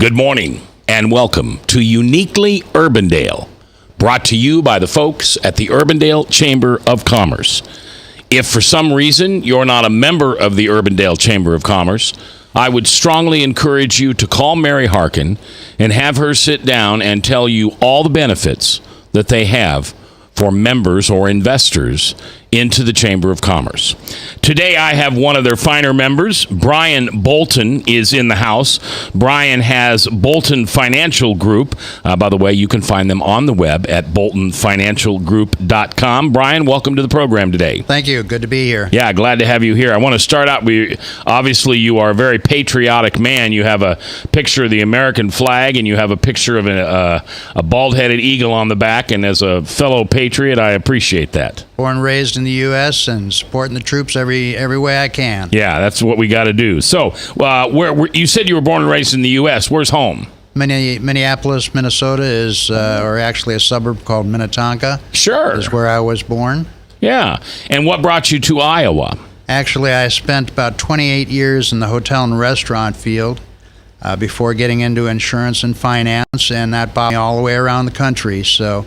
Good morning and welcome to Uniquely Urbandale, brought to you by the folks at the Urbandale Chamber of Commerce. If for some reason you're not a member of the Urbandale Chamber of Commerce, I would strongly encourage you to call Mary Harkin and have her sit down and tell you all the benefits that they have for members or investors into the Chamber of Commerce. Today, I have one of their finer members. Brian Bolton is in the house. Brian has Bolton Financial Group. By the way, you can find them on the web at boltonfinancialgroup.com. Brian, welcome to the program today. Thank you. Good to be here. Yeah, glad to have you here. I want to start out with, obviously, you are a very patriotic man. You have a picture of the American flag, and you have a picture of a bald-headed eagle on the back, and as a fellow patriot, I appreciate that. Born and raised in the U.S. and supporting the troops every way I can. Yeah, that's what we got to do. So, where you said you were born and raised in the U.S. Where's home? Minneapolis, Minnesota is, or actually a suburb called Minnetonka. Sure. Is where I was born. Yeah. And what brought you to Iowa? Actually, I spent about 28 years in the hotel and restaurant field before getting into insurance and finance, and that brought me all the way around the country. So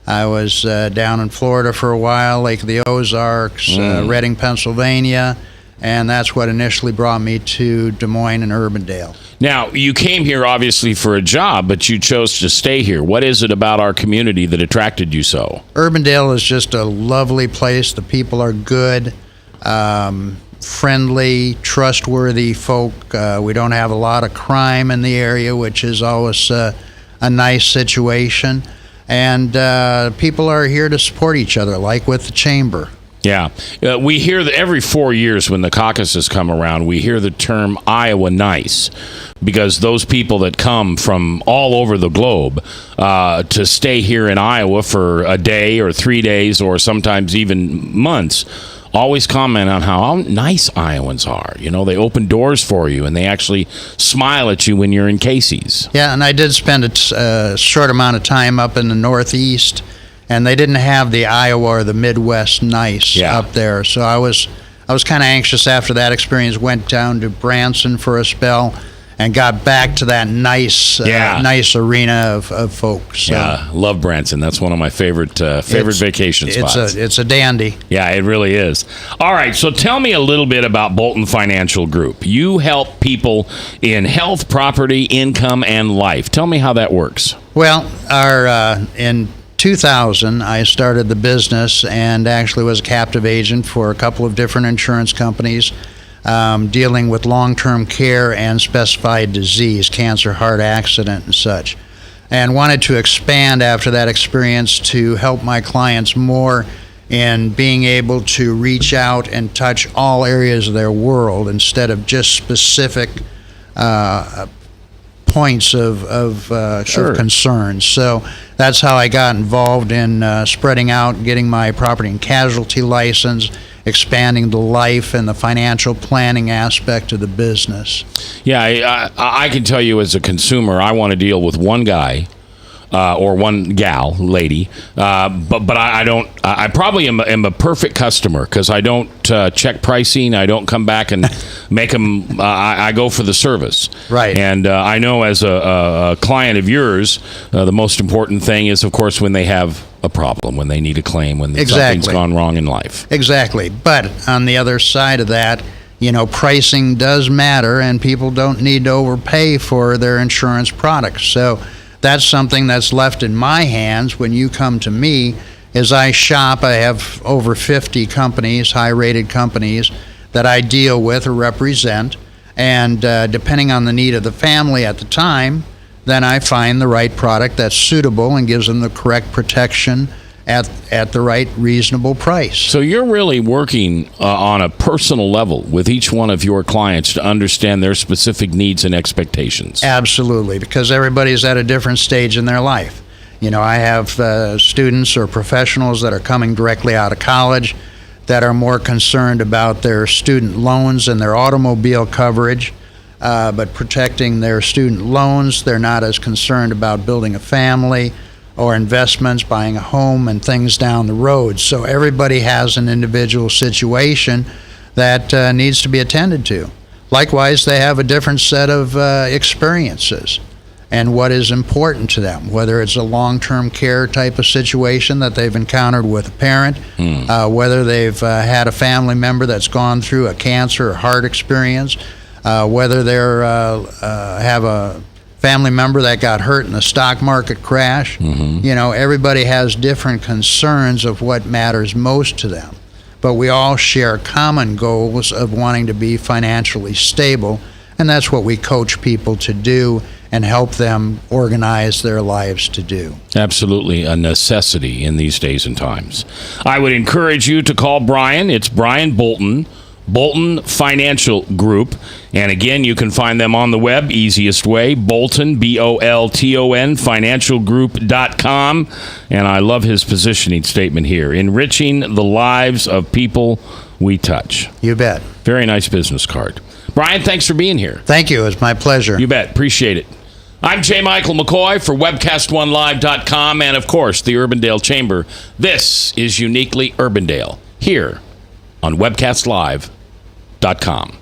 I was down in Florida for a while, Lake of the Ozarks, Reading, Pennsylvania, and that's what initially brought me to Des Moines and Urbandale. Now, you came here obviously for a job, but you chose to stay here. What is it about our community that attracted you so? Urbandale is just a lovely place. The people are good, friendly, trustworthy folk. We don't have a lot of crime in the area, which is always a nice situation. And people are here to support each other, like with the chamber. Yeah. We hear that every 4 years when the caucuses come around, we hear the term Iowa nice, because those people that come from all over the globe to stay here in Iowa for a day or 3 days or sometimes even months always comment on how nice Iowans are. You know, they open doors for you and they actually smile at you when you're in Casey's. Yeah, and I did spend a short amount of time up in the Northeast, and they didn't have the Iowa or the Midwest nice up there. So I was kind of anxious after that experience, went down to Branson for a spell, and got back to that nice arena of folks. So yeah, love Branson. That's one of my favorite vacation spots. It's a dandy. Yeah, it really is. All right, so tell me a little bit about Bolton Financial Group. You help people in health, property, income, and life. Tell me how that works. Well, in 2000, I started the business and actually was a captive agent for a couple of different insurance companies, dealing with long-term care and specified disease, cancer, heart accident, and such. And wanted to expand after that experience to help my clients more in being able to reach out and touch all areas of their world instead of just specific points of concern. So that's how I got involved in spreading out, getting my property and casualty license, expanding the life and the financial planning aspect of the business. Yeah, I can tell you as a consumer, I want to deal with one guy or one gal, lady, but I don't. I probably am a perfect customer because I don't check pricing. I don't come back and make them. I go for the service. Right. And I know as a client of yours, the most important thing is, of course, when they have a problem, when they need a claim, when something's gone wrong in life. Exactly. But on the other side of that, you know, pricing does matter, and people don't need to overpay for their insurance products. So that's something that's left in my hands when you come to me. As I shop, I have over 50 companies, high-rated companies, that I deal with or represent. And depending on the need of the family at the time, then I find the right product that's suitable and gives them the correct protection at the right reasonable price. So you're really working on a personal level with each one of your clients to understand their specific needs and expectations. Absolutely, because everybody's at a different stage in their life. You know, I have students or professionals that are coming directly out of college that are more concerned about their student loans and their automobile coverage. But protecting their student loans, they're not as concerned about building a family or investments, buying a home, and things down the road. So everybody has an individual situation that needs to be attended to. Likewise, they have a different set of experiences. and what is important to them, whether it's a long-term care type of situation that they've encountered with a parent, whether they've had a family member that's gone through a cancer or heart experience, whether they're have a family member that got hurt in the stock market crash. You know, everybody has different concerns of what matters most to them. But we all share common goals of wanting to be financially stable, and that's what we coach people to do and help them organize their lives to do. Absolutely a necessity in these days and times. I would encourage you to call Brian. It's Brian Bolton, Bolton Financial Group. And again, you can find them on the web, easiest way, Bolton, Bolton, financialgroup.com. And I love his positioning statement here, enriching the lives of people we touch. You bet. Very nice business card. Brian, thanks for being here. Thank you. It's my pleasure. You bet. Appreciate it. I'm J. Michael McCoy for webcast1live.com and, of course, the Urbandale Chamber. This is Uniquely Urbandale here on webcastlive.com.